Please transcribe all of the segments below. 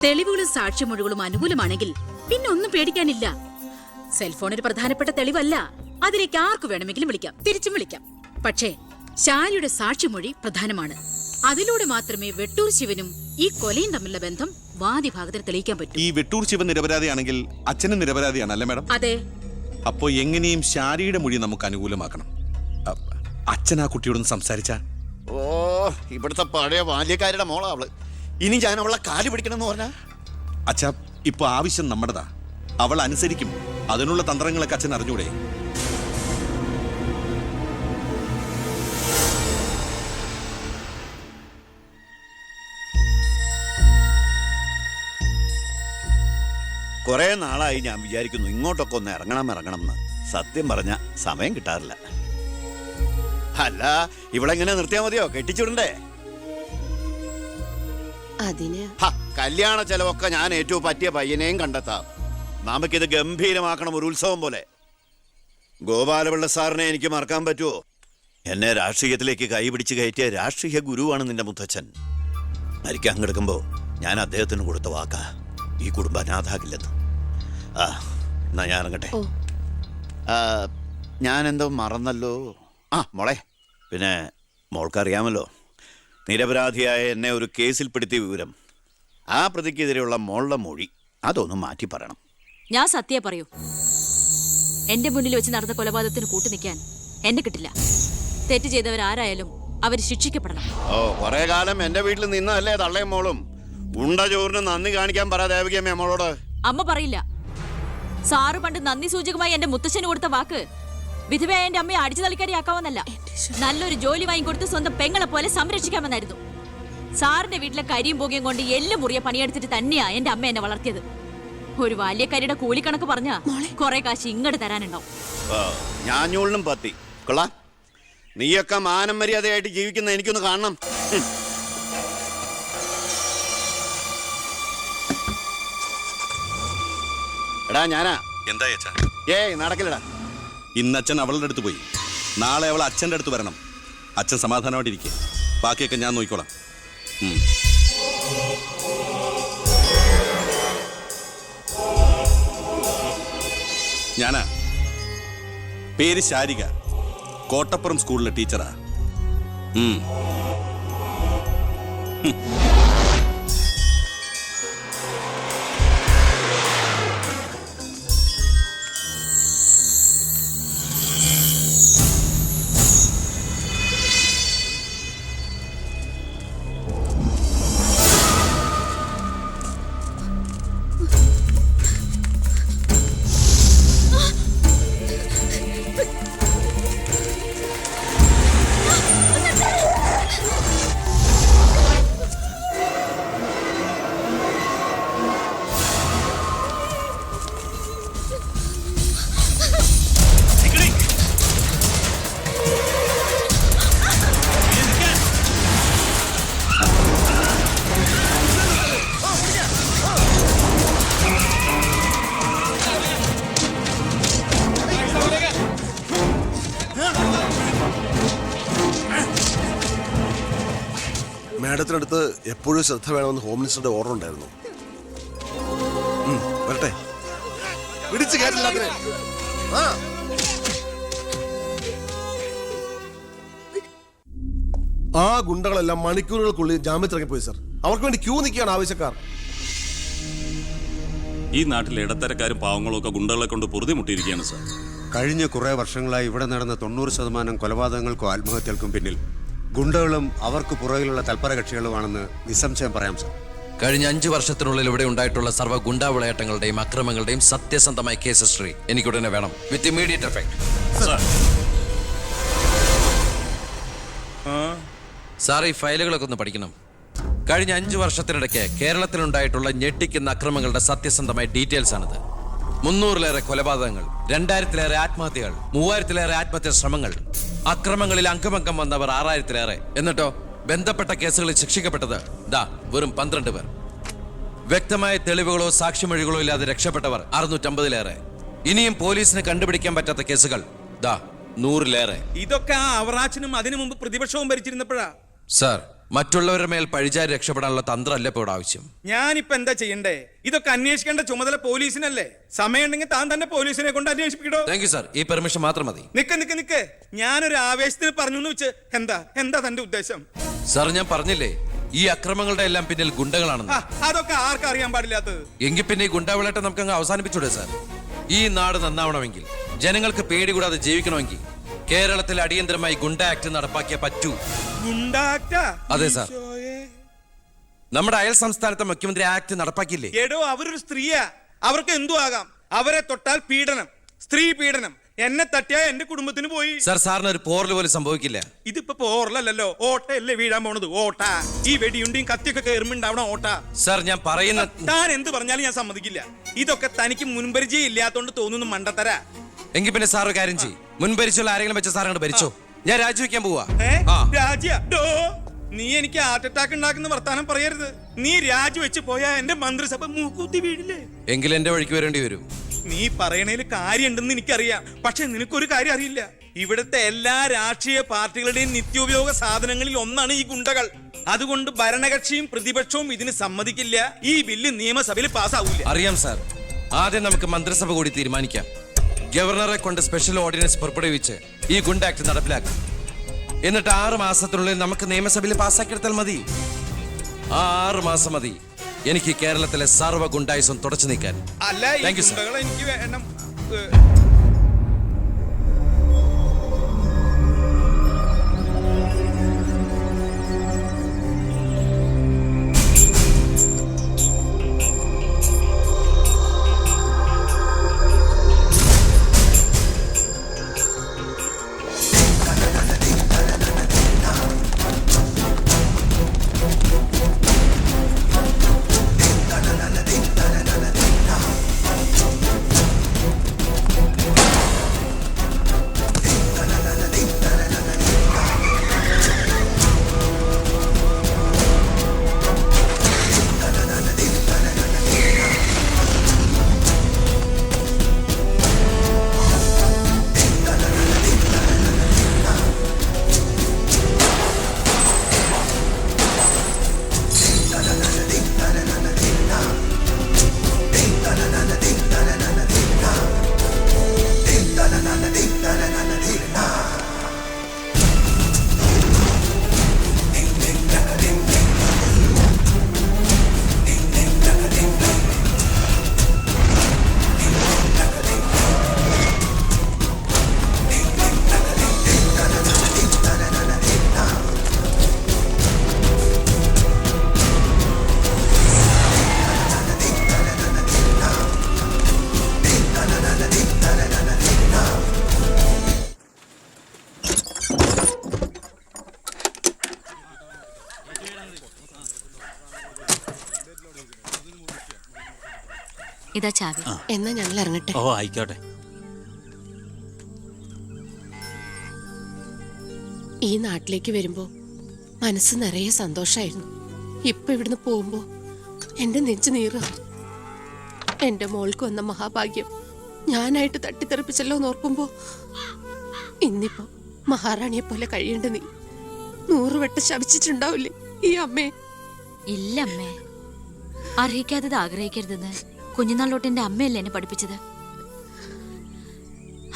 തെളിവുകളും സാക്ഷിമൊഴികളും അനുകൂലമാണെങ്കിൽ പിന്നെ ഒന്നും പേടിക്കാനില്ല. സെൽഫോൺ ഒരു പ്രധാനപ്പെട്ട തെളിവല്ല. അതിലേക്ക് ആർക്കു വേണമെങ്കിലും വിളിക്കാം, തിരിച്ചും വിളിക്കാം. പക്ഷേ ശാരിയുടെ സാക്ഷിമൊഴി പ്രധാനമാണ്. അതിലൂടെ മാത്രമേ വെട്ടൂർ ശിവനും ഈ കൊലയും തമ്മിലുള്ള ബന്ധം വാദിഭാഗത്തിന് തെളിയിക്കാൻ പറ്റൂ. ഈ വെട്ടൂർ ശിവൻ നിരപരാധിയാണെങ്കിൽ അച്ഛനും നിരപരാധിയാണല്ലേ മാഡം? അതെ. അപ്പോ എങ്ങനെയും ശാരിയുടെ മൊഴി നമുക്ക് അനുകൂലമാക്കണം. അച്ഛൻ ആ കുട്ടിയോടൊന്ന് സംസാരിച്ചാ? ഓ, ഇവിടുത്തെ പഴയ ബാല്യക്കാരുടെ മോളാ അവള്. ഇനി ഞാൻ അവളെ കാല് പിടിക്കണമെന്ന് പറഞ്ഞാ? അച്ഛാ, ഇപ്പൊ ആവശ്യം നമ്മുടെതാ. അവൾ അനുസരിക്കും. അതിനുള്ള തന്ത്രങ്ങളൊക്കെ അച്ഛൻ അറിഞ്ഞൂടെ? കുറെ നാളായി ഞാൻ വിചാരിക്കുന്നു ഇങ്ങോട്ടൊക്കെ ഒന്ന് ഇറങ്ങണം എന്ന്. സത്യം പറഞ്ഞ സമയം കിട്ടാറില്ല. അല്ല, ഇവളെങ്ങനെ നിർത്തിയാ മതിയോ? കെട്ടിച്ചുവിടണ്ടേ? കല്യാണ ചെലവൊക്കെ ഞാൻ ഏറ്റവും പറ്റിയ പയ്യനെയും കണ്ടെത്താം. നമുക്കിത് ഗംഭീരമാക്കണം, ഒരു ഉത്സവം പോലെ. ഗോപാലപിള്ള സാറിനെ എനിക്ക് മറക്കാൻ പറ്റുമോ? എന്നെ രാഷ്ട്രീയത്തിലേക്ക് കൈപിടിച്ച് കയറ്റിയ രാഷ്ട്രീയ ഗുരുവാണ് നിന്റെ മുത്തച്ഛൻ. മരിക്കാൻ കിടക്കുമ്പോ ഞാൻ അദ്ദേഹത്തിന് കൊടുത്ത വാക്കാ, ഈ കുടുംബം അനാഥാകില്ലെന്ന്. എന്നാ ഞാൻ ഇറങ്ങട്ടെ. ഞാനെന്തോ മറന്നല്ലോ. മോളെ, പിന്നെ മോൾക്കറിയാമല്ലോ, നിരപരാധിയായ എന്നെ ഒരു കേസിൽപ്പെടുത്തിയ വിവരം. ആ പ്രതിക്കെതിരെയുള്ള മോളുടെ മൊഴി അതൊന്നും മാറ്റി പറയണം. ഞാൻ സത്യം പറയൂ. എന്റെ മുന്നിൽ വെച്ച് നടന്ന കൊലപാതകത്തിന് കൂട്ടുനിൽക്കാൻ എന്നെ കിട്ടില്ല. തെറ്റ് ചെയ്തവരാരായാലും അവര് ശിക്ഷിക്കപ്പെടണം. കുറെ കാലം എന്റെ വീട്ടിൽ നിന്നല്ലേ തള്ളയും മോളും. ഉണ്ട ചോറിന് നന്ദി കാണിക്കാൻ പറ ദേവകിയമ്മ മോളോട്. അമ്മ പറയില്ല. സാറ് പണ്ട് നന്ദി സൂചകമായി എന്റെ മുത്തശ്ശന് കൊടുത്ത വാക്ക് വിധവയായ എന്റെ അമ്മയെ അടിച്ചു തളിക്കാരിയാക്കാമെന്നല്ല, നല്ലൊരു ജോലി വാങ്ങിക്കൊടുത്ത് സ്വന്തം പെങ്ങളെ പോലെ സംരക്ഷിക്കാമെന്നായിരുന്നു. സാറിന്റെ വീട്ടിലെ കരിയും പുകയും കൊണ്ട് എല്ലാം മുറിയെ പണിയെടുത്തിട്ട് തന്നെയാ എന്റെ അമ്മ എന്നെ വളർത്തിയത്. ഒരു ബാല്യക്കാരിയുടെ കൂലിക്കണക്ക് പറഞ്ഞാ കുറെ കാശ് ഇങ്ങോട്ട് തരാനുണ്ടാവും. ഞാഞ്ഞൂളിനും പത്തി കൊള്ളാ. നീയൊക്കെ മാനം മര്യാദയായിട്ട് ജീവിക്കുന്ന എനിക്കൊന്ന് കാണണം. എടാ ഞാനാ. എന്താ അച്ഛാ? നടക്കില്ലടാ. ഇന്ന് അച്ഛൻ അവളുടെ അടുത്ത് പോയി, നാളെ അവൾ അച്ഛൻ്റെ അടുത്ത് വരണം. അച്ഛൻ സമാധാനമായിട്ടിരിക്കുക, ബാക്കിയൊക്കെ ഞാൻ നോക്കിക്കോളാം. ഞാനാ. പേര് ശാരിക, കോട്ടപ്പുറം സ്കൂളിലെ ടീച്ചറാ. മാഡത്തിനടുത്ത് എപ്പോഴും ശ്രദ്ധ വേണമെന്ന് ഹോം മിനിസ്റ്ററുടെ ഓർഡർ ഉണ്ടായിരുന്നു. വരട്ടെ, പിടിച്ചു കയറ്റില്ല. ആ ഗുണ്ടകളെല്ലാം മണിക്കൂറുകൾക്കുള്ളിൽ ജാമ്യത്തിറങ്ങിപ്പോയി സർ. അവർക്ക് വേണ്ടി ക്യൂ നിൽക്കുകയാണ് ആവശ്യക്കാർ. ഈ നാട്ടിലെ ഇടത്തരക്കാരും പാവങ്ങളും ഒക്കെ ഗുണ്ടകളെ കൊണ്ട് പൊറുതിമുട്ടിയിരിക്കുകയാണ് സാർ. കഴിഞ്ഞ കുറേ വർഷങ്ങളായി ഇവിടെ നടന്ന 90% കൊലപാതകങ്ങൾക്കും ആത്മഹത്യകൾക്കും പിന്നിൽ ഗുണ്ടകളും അവർക്ക് പുറകിലുള്ള തൽപര കക്ഷികളുമാണെന്ന് നിസ്സംശയം പറയാം സാർ. കഴിഞ്ഞ 5 വർഷത്തിനുള്ളിൽ ഇവിടെ ഉണ്ടായിട്ടുള്ള സർവ്വ ഗുണ്ടാ വിളയാട്ടങ്ങളുടെയും അക്രമങ്ങളുടെയും സത്യസന്ധമായ കേസ് ഹിസ്റ്ററി എനിക്കുടനെ വേണം, വിത്ത് ഇമ്മീഡിയറ്റ് എഫക്ട്. സാർ, ഈ ഫയലുകളൊക്കെ ഒന്ന് പഠിക്കണം. കഴിഞ്ഞ 5 വർഷത്തിനിടയ്ക്ക് കേരളത്തിലുണ്ടായിട്ടുള്ള ഞെട്ടിക്കുന്ന അക്രമങ്ങളുടെ സത്യസന്ധമായ ഡീറ്റെയിൽസ് ആണിത്. 300-ലേറെ കൊലപാതകങ്ങൾ, 2000-ലേറെ ആത്മഹത്യകൾ, 3000-ലേറെ ആത്മഹത്യാ ശ്രമങ്ങൾ, അക്രമങ്ങളിൽ അംഗമംഗം വന്നവർ 6000-ലേറെ. എന്നിട്ടോ ബന്ധപ്പെട്ട കേസുകളിൽ ശിക്ഷിക്കപ്പെട്ടത് വെറും 12 പേർ. വ്യക്തമായ തെളിവുകളോ സാക്ഷിമൊഴികളോ ഇല്ലാതെ രക്ഷപ്പെട്ടവർ 650-ലേറെ. ഇനിയും പോലീസിന് കണ്ടുപിടിക്കാൻ പറ്റാത്ത കേസുകൾ 100-ലേറെ. ഇതൊക്കെ ആ അവറാച്ചനും അതിനു മുമ്പ് പ്രതിപക്ഷവും ഭരിച്ചിരുന്നപ്പോഴാ. സാർ, മറ്റുള്ളവരുടെ മേൽ പഴിചാരി രക്ഷപ്പെടാനുള്ള തന്ത്രമല്ല ഇപ്പോൾ ഇവിടെ ആവശ്യം. ഞാനിപ്പോ എന്താ ചെയ്യണ്ടേ? ഇതൊക്കെ അന്വേഷിക്കേണ്ട ചുമതല പോലീസിനല്ലേ? സമയമുണ്ടെങ്കിൽ താൻ തന്നെ പോലീസിനെ കൊണ്ട് അന്വേഷിപ്പിക്കടോ. താങ്ക് യു സാർ, ഈ പെർമിഷൻ മാത്രം മതി. നിക്ക് ഞാനൊരു ആവേശത്തിന് പറഞ്ഞു എന്ന് വെച്ച് എന്താ തന്റെ ഉദ്ദേശം? സാർ, ഞാൻ പറഞ്ഞില്ലേ ഈ അക്രമങ്ങളുടെ എല്ലാം പിന്നിൽ ഗുണ്ടകളാണെന്ന്. അതൊക്കെ ആർക്കറിയാൻ പാടില്ലാത്തത്? എങ്കിൽ പിന്നെ ഈ ഗുണ്ടാവിളട്ടെ നമുക്ക് അങ്ങ് അവസാനിപ്പിച്ചൂടെ സാർ? ഈ നാട് നന്നാവണമെങ്കിൽ, ജനങ്ങൾക്ക് പേടി കൂടാതെ ജീവിക്കണമെങ്കിൽ കേരളത്തിൽ അടിയന്തരമായി ഗുണ്ട ആക്ട് നടപ്പാക്കിയേ പറ്റൂ. അതെ സാർ, നമ്മുടെ അയൽ സംസ്ഥാനത്തെ മുഖ്യമന്ത്രി ആക്ട് നടപ്പാക്കിയില്ലേ? എടോ, അവരൊരു സ്ത്രീയാ, അവർക്ക് എന്തു ആകാം. അവരെ തൊട്ടാൽ പീഡനം, സ്ത്രീ പീഡനം. എന്നെ തട്ടിയാ എന്റെ കുടുംബത്തിന് പോയി. സാർ, സാറിന് ഒരു പോറൽ പോലും സംഭവിക്കില്ല. ഇതിപ്പോ പോറലല്ലോ, ഓട്ടയല്ലേ വീഴാൻ പോണത്. ഓട്ട ഈ വെടിയുണ്ടിയും കത്തിയൊക്കെ കയറുമ്പോണ്ടാവണം ഓട്ട. സാർ, ഞാൻ പറയുന്ന താൻ എന്ത് പറഞ്ഞാലും ഞാൻ സമ്മതിക്കില്ല. ഇതൊക്കെ തനിക്ക് മുൻപരിചയം ഇല്ലാത്തോണ്ട് തോന്നുന്നു മണ്ടത്തര. എങ്കിൽ പിന്നെ സാർ ഒരു കാര്യം ചെയ്യും, മുൻപരിച്ചുള്ള ആരെങ്കിലും വെച്ച സാർ അങ്ങോട്ട് ഭരിച്ചോ. ഞാൻ രാജിവെക്കാൻ പോവാ. നീ എനിക്ക് ഹാർട്ട് അറ്റാക്ക് ഉണ്ടാക്കുന്ന വർത്താനം പറയരുത്. നീ രാജിവെച്ച് പോയാ എന്റെ മന്ത്രിസഭ മൂക്കൂത്തി വീഴില്ലേ? എങ്കിൽ എന്റെ വഴിക്ക് വരേണ്ടി വരും. നീ പറയണേല് കാര്യമുണ്ടെന്ന് എനിക്കറിയാം, പക്ഷെ നിനക്കൊരു കാര്യം അറിയില്ല. ഇവിടുത്തെ എല്ലാ രാഷ്ട്രീയ പാർട്ടികളുടെയും നിത്യോപയോഗ സാധനങ്ങളിൽ ഒന്നാണ് ഈ ഗുണ്ടകൾ. അതുകൊണ്ട് ഭരണകക്ഷിയും പ്രതിപക്ഷവും ഇതിന് സമ്മതിക്കില്ല. ഈ ബില്ല് നിയമസഭയിൽ പാസ്സാവൂല. അറിയാം സാർ, ആദ്യം നമുക്ക് മന്ത്രിസഭ കൂടി തീരുമാനിക്കാം. ഗവർണറെ കൊണ്ട് സ്പെഷ്യൽ ഓർഡിനൻസ് പുറപ്പെടുവിച്ച് ഈ ഗുണ്ട ആക്ട് നടപ്പിലാക്കാം. എന്നിട്ട് 6 മാസത്തിനുള്ളിൽ നമുക്ക് നിയമസഭയിൽ പാസ്സാക്കിയെടുത്താൽ മതി. 6 മാസം മതി എനിക്ക് കേരളത്തിലെ സർവ്വ ഗുണ്ടായുസം തുടച്ചു നീക്കാൻ. അല്ല, ഈ ഗുണ്ടകളെ എനിക്ക് വേണം. ഇതാ ചാവി. എന്നാ ഞങ്ങൾ ഇറങ്ങട്ടെ. ഓ, ആയിക്കോട്ടെ. ഈ നാട്ടിലേക്ക് വരുമ്പോ മനസ്സ് നിറയെ സന്തോഷായിരുന്നു. ഇപ്പൊ ഇവിടുന്ന് പോകുമ്പോ എന്റെ നെഞ്ചു നീറുക. എന്റെ മോൾക്ക് വന്ന മഹാഭാഗ്യം ഞാനായിട്ട് തട്ടിത്തെറിപ്പിച്ചല്ലോ എന്നോർക്കുമ്പോ ഇന്നിപ്പോ മഹാറാണിയെ പോലെ കഴിയേണ്ട നീ 100 വട്ടം ശപിച്ചിട്ടുണ്ടാവില്ലേ ഈ അമ്മയെ? ഇല്ല അമ്മേ, അർഹിക്കാത്തത് ആഗ്രഹിക്കരുതെന്ന് കുഞ്ഞുനാളോട്ട് എന്റെ അമ്മയല്ലേ എന്നെ പഠിപ്പിച്ചത്.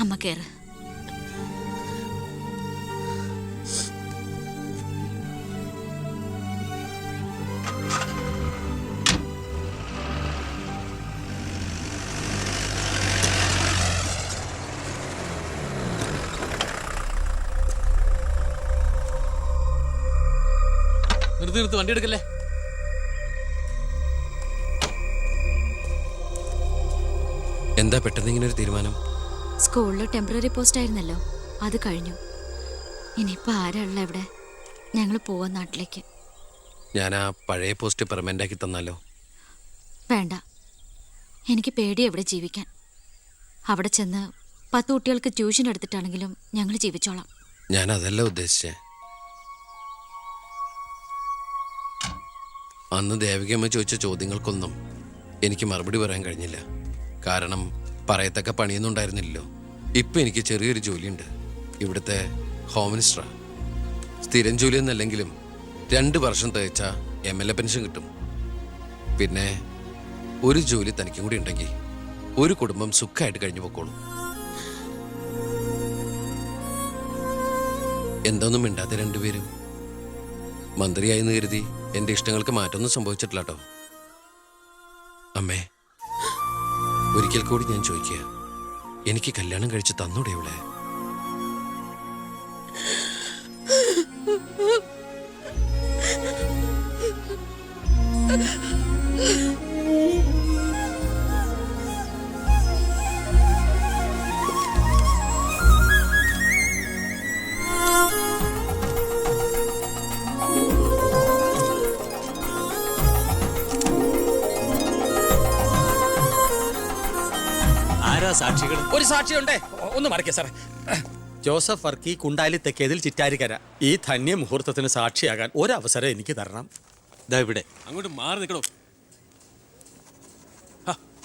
അമ്മ കേറ്. നിർത്ത്, വണ്ടി എടുക്കല്ലേ. എന്താ പെട്ടെന്ന് ഇങ്ങനെ ഒരു തീരുമാനം? സ്കൂളിൽ ടെമ്പററി പോസ്റ്റ് ആയിരുന്നല്ലോ, അത് കഴിഞ്ഞു. ഇനിയിപ്പോ ആരാള്ള ഇവിടെ? ഞങ്ങൾ പോവാൻ നാട്ടിലേക്ക്. ഞാൻ ആ പഴയ പോസ്റ്റ് പെർമനന്റ് ആക്കി തന്നാലോ? വേണ്ട, എനിക്ക് പേടി എവിടെ ജീവിക്കാൻ. അവിടെ ചെന്ന് 10 കുട്ടികൾക്ക് ട്യൂഷൻ എടുത്തിട്ടാണെങ്കിലും ഞങ്ങൾ ജീവിച്ചോളാം. ഞാൻ അതല്ല ഉദ്ദേശിച്ചേ. അന്ന് ദേവികമ്മ ചോദിച്ച ചോദ്യങ്ങൾക്കൊന്നും എനിക്ക് മറുപടി പറയാൻ കഴിഞ്ഞില്ല. കാരണം പറയത്തക്ക പണിയൊന്നും ഉണ്ടായിരുന്നില്ലല്ലോ. ഇപ്പം എനിക്ക് ചെറിയൊരു ജോലിയുണ്ട്, ഇവിടുത്തെ ഹോം മിനിസ്റ്ററാ. സ്ഥിരം ജോലിയൊന്നല്ലെങ്കിലും 2 വർഷം തേച്ച MLA പെൻഷൻ കിട്ടും. പിന്നെ ഒരു ജോലി തനിക്കും കൂടി ഉണ്ടെങ്കിൽ ഒരു കുടുംബം സുഖമായിട്ട് കഴിഞ്ഞു പോക്കോളും. എന്തൊന്നും മിണ്ടാതെ രണ്ടുപേരും. മന്ത്രിയായെന്ന് കരുതി എൻ്റെ ഇഷ്ടങ്ങൾക്ക് മാറ്റമൊന്നും സംഭവിച്ചിട്ടില്ല കേട്ടോ. അമ്മേ, ഒരിക്കൽ കൂടി ഞാൻ ചോദിക്കുക, എനിക്ക് കല്യാണം കഴിച്ച് തന്നൂടെ ഇവിടെ? സാക്ഷികൾ ഒരു സാക്ഷിയുണ്ടേ, ഒന്ന് മടക്കിയ സാറേ. ജോസഫ് വർക്കി, കുണ്ടാലി തെക്കേതിൽ, ചിറ്റാരിക്കര. ഈ ധന്യ മുഹൂർത്തത്തിന് സാക്ഷിയാകാൻ ഒരവസരം എനിക്ക് തരണം. ദാ ഇവിടെ. അങ്ങോട്ട് മാറി നിൽക്കണോ?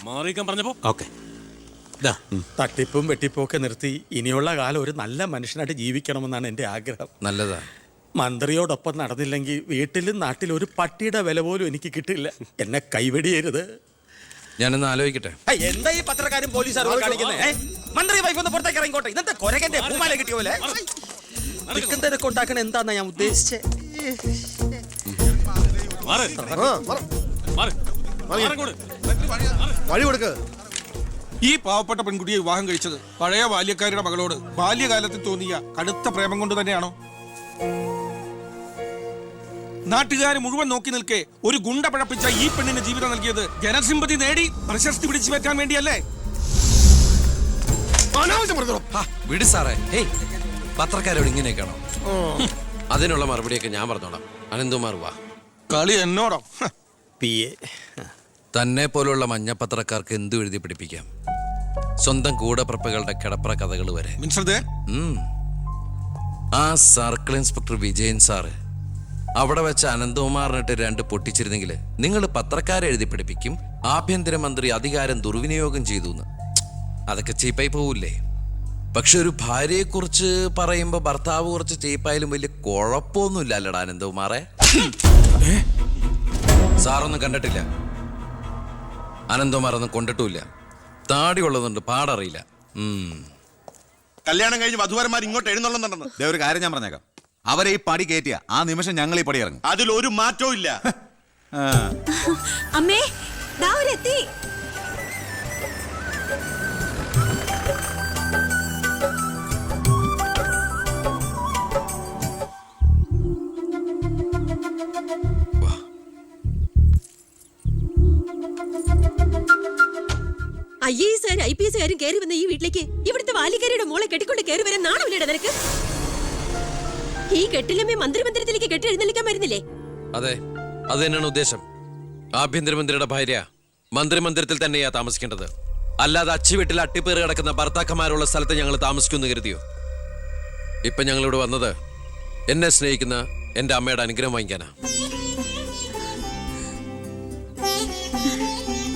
മാറിയിക്കാൻ പറഞ്ഞപ്പോ ഓക്കെ. തട്ടിപ്പും വെട്ടിപ്പും ഒക്കെ നിർത്തി ഇനിയുള്ള കാലം ഒരു നല്ല മനുഷ്യനായിട്ട് ജീവിക്കണമെന്നാണ് എൻ്റെ ആഗ്രഹം. നല്ലതാ. മന്ത്രിയോടൊപ്പം നടന്നില്ലെങ്കിൽ വീട്ടിലും നാട്ടിലും ഒരു പട്ടിയുടെ വില പോലും എനിക്ക് കിട്ടില്ല. എന്നെ കൈവെടിയരുത്. ഞാനൊന്ന് ആലോചിക്കട്ടെ. എന്താ ഈ പത്രക്കാരും പോലീസുകാരും കാണിക്കുന്നത്? മന്ത്രി വൈഫ് ഒന്ന് പുറത്തേക്ക് ഇറങ്ങിക്കോട്ടെ. ഇന്നത്തെ കൊരകന്റെ പൂമാല കിട്ടിയ പോലെ തിരക്ക് ഉണ്ടാക്കണ എന്താന്നാ ഞാൻ ഉദ്ദേശിച്ചത്. വഴി കൊടുക്ക്. ഈ പാവപ്പെട്ട പെൺകുട്ടിയെ വിവാഹം കഴിച്ചത് പഴയ ബാല്യക്കാരുടെ മകളോട് ബാല്യകാലത്തിൽ തോന്നിയ കടുത്ത പ്രേമം കൊണ്ട് തന്നെയാണോ? നാട്ടുകാർ മുഴുവൻ നോക്കി നിൽക്കെ ഒരു ഗുണ്ട പഴപ്പിച്ച ഈ പെണ്ണിന് ജീവിതം നൽകിയത് ജനസിമ്പതി നേടി പ്രശസ്തി പിടിച്ചു പറ്റാൻ വേണ്ടിയല്ലേ? വിട് സാറേ. പത്രക്കാരോട് ഇങ്ങനെയൊക്കെയാണോ? അതിനുള്ള മറുപടിയൊക്കെ ഞാൻ പറഞ്ഞോളാം. അനന്തുമാർ വാ. കളി എന്നോടോ? തന്നെ പോലുള്ള മഞ്ഞപ്പത്രക്കാർക്ക് എന്തു എഴുതി പിടിപ്പിക്കാം. സ്വന്തം കൂടപ്പിറപ്പുകളുടെ കിടപ്പറ കഥകൾ വരെ. ആ സർക്കിൾ ഇൻസ്പെക്ടർ വിജയൻ സാറ് അവിടെ വെച്ച് അനന്തകുമാറിനിട്ട് 2 പൊട്ടിച്ചിരുന്നെങ്കിൽ നിങ്ങൾ പത്രക്കാരെ എഴുതി പിടിപ്പിക്കും ആഭ്യന്തരമന്ത്രി അധികാരം ദുർവിനിയോഗം ചെയ്തു എന്ന്. അതൊക്കെ ചീപ്പായി പോവില്ലേ? പക്ഷെ ഒരു ഭാര്യയെക്കുറിച്ച് പറയുമ്പോൾ ഭർത്താവ് കുറച്ച് ചീപ്പായാലും വലിയ കുഴപ്പമൊന്നുമില്ല അല്ലടാ അനന്തകുമാറെ. സാറൊന്നും കണ്ടിട്ടില്ല, അനന്തകുമാറൊന്നും കൊണ്ടിട്ടുമില്ല. താടി ഉള്ളതുകൊണ്ട് പാടറിയില്ല. കല്യാണം കഴിഞ്ഞ് വധുവരന്മാർ ഇങ്ങോട്ട് എഴുന്നള്ളുന്നുണ്ടെന്ന്. ഒരു കാര്യം ഞാൻ പറഞ്ഞേക്കാം, അവരെ ഈ പടി കയറ്റിയ ആ നിമിഷം ഞങ്ങൾ ഈ പടി ഇറങ്ങും. അതിലൊരു മാറ്റവും ഇല്ല. അമ്മേ, ദാ അവരെത്തി. IAS IPS കയറി വന്ന ഈ വീട്ടിലേക്ക് ഇവിടുത്തെ വാലിക്കാരിയുടെ മോളെ കെട്ടിക്കൊണ്ട് കയറി വരാൻ നാണമില്ലേടാ നിനക്ക്? ഈ കെട്ടിലമ്മേ മന്ത്രിമന്ദിരത്തിലേക്ക് കെട്ടി എഴുന്നള്ളിക്കാൻ വരുന്നില്ലേ? അതെ, അത് തന്നെയാണ് ഉദ്ദേശം. ആഭ്യന്തരമന്ത്രിയുടെ ഭാര്യ മന്ത്രിമന്ദിരത്തിൽ തന്നെയാ താമസിക്കേണ്ടത്. അല്ലാതെ അച്ചുവീട്ടിൽ അട്ടിപ്പേറ് കിടക്കുന്ന ഭർത്താക്കന്മാരുള്ള സ്ഥലത്ത് ഞങ്ങൾ താമസിക്കുമെന്ന് കരുതിയോ? ഇപ്പൊ ഞങ്ങളിവിടെ വന്നത് എന്നെ സ്നേഹിക്കുന്ന എന്റെ അമ്മയുടെ അനുഗ്രഹം വാങ്ങിക്കാനാ.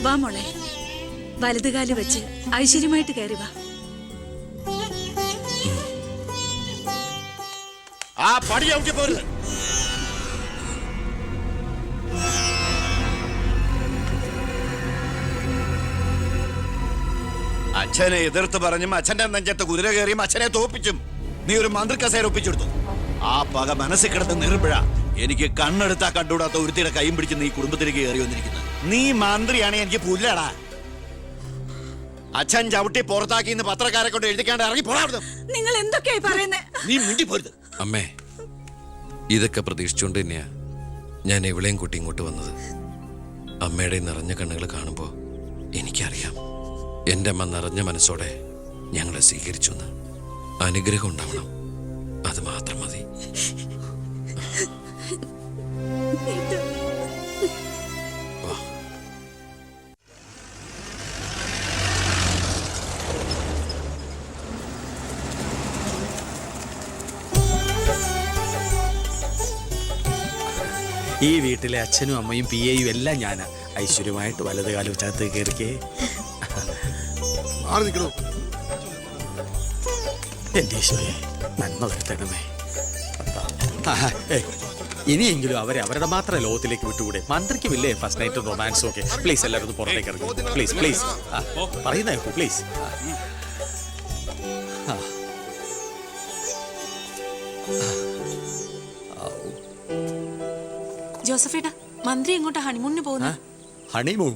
വാ മോളെ, വലതുകാല് വെച്ച് ഐശ്വര്യമായിട്ട് കയറി വാ. ആ പടി ഔട്ടി പോരുത്. അച്ഛനെ എതിർത്ത് പറഞ്ഞും അച്ഛന്റെ നെഞ്ചത്ത് കുതിര കയറിയും അച്ഛനെ തോപ്പിച്ചും നീ ഒരു മന്ത്രി കസേര ഒപ്പിച്ചെടുത്തു. ആ പക മനസ്സിൽ കിടന്ന് നീറുമ്പോഴാ എനിക്ക് കണ്ണെടുത്താ കണ്ടുകൂടാത്ത ഒരുത്തിയുടെ കൈയും പിടിച്ച് നീ കുടുംബത്തിലേക്ക് കയറി വന്നിരിക്കുന്നത്. നീ മന്ത്രിയാണ്, എനിക്ക് പുല്ലടാ. അച്ഛൻ ചവിട്ടി പുറത്താക്കിന്ന് പത്രക്കാരെ കൊണ്ട് എഴുതിക്കാണ്ട് ഇറങ്ങി പോടാ. നിങ്ങൾ എന്തൊക്കെയായി പറയുന്നേ? നീ മുണ്ടി പോരുത്. അമ്മേ, ഇതൊക്കെ പ്രതീക്ഷിച്ചുകൊണ്ട് തന്നെയാ ഞാൻ എവിടെയും കൂട്ടി ഇങ്ങോട്ട് വന്നത്. അമ്മയുടെ നിറഞ്ഞ കണ്ണുകൾ കാണുമ്പോൾ എനിക്കറിയാം എൻ്റെ അമ്മ നിറഞ്ഞ മനസ്സോടെ ഞങ്ങളെ സ്വീകരിച്ചു എന്ന്. അനുഗ്രഹം ഉണ്ടാവണം, അത് മാത്രം മതി. ഈ വീട്ടിലെ അച്ഛനും അമ്മയും PAയും എല്ലാം ഞാനാ. ഐശ്വര്യമായിട്ട് വലതുകാലം ഉച്ചകത്ത് കയറിക്കേ. എന്റെ ഈശോയെ നന്മ വരുത്തണമേ. ഇനിയെങ്കിലും അവരെ അവരുടെ മാത്രം ലോകത്തിലേക്ക് വിട്ടുകൂടെ? മന്ത്രിക്കുമില്ലേ ഫസ്റ്റ് നൈറ്റ് റൊമാൻസും ഒക്കെ? പ്ലീസ് എല്ലാവരും ഒന്ന് പുറത്തേക്ക് ഇറങ്ങി പ്ലീസ് പ്ലീസ്. പറയുന്ന പ്ലീസ്. ജോസഫേട്ടാ, മന്ത്രി എങ്ങോട്ടാ ഹണിമൂണിന് പോകുന്നത്? ഹണിമൂൺ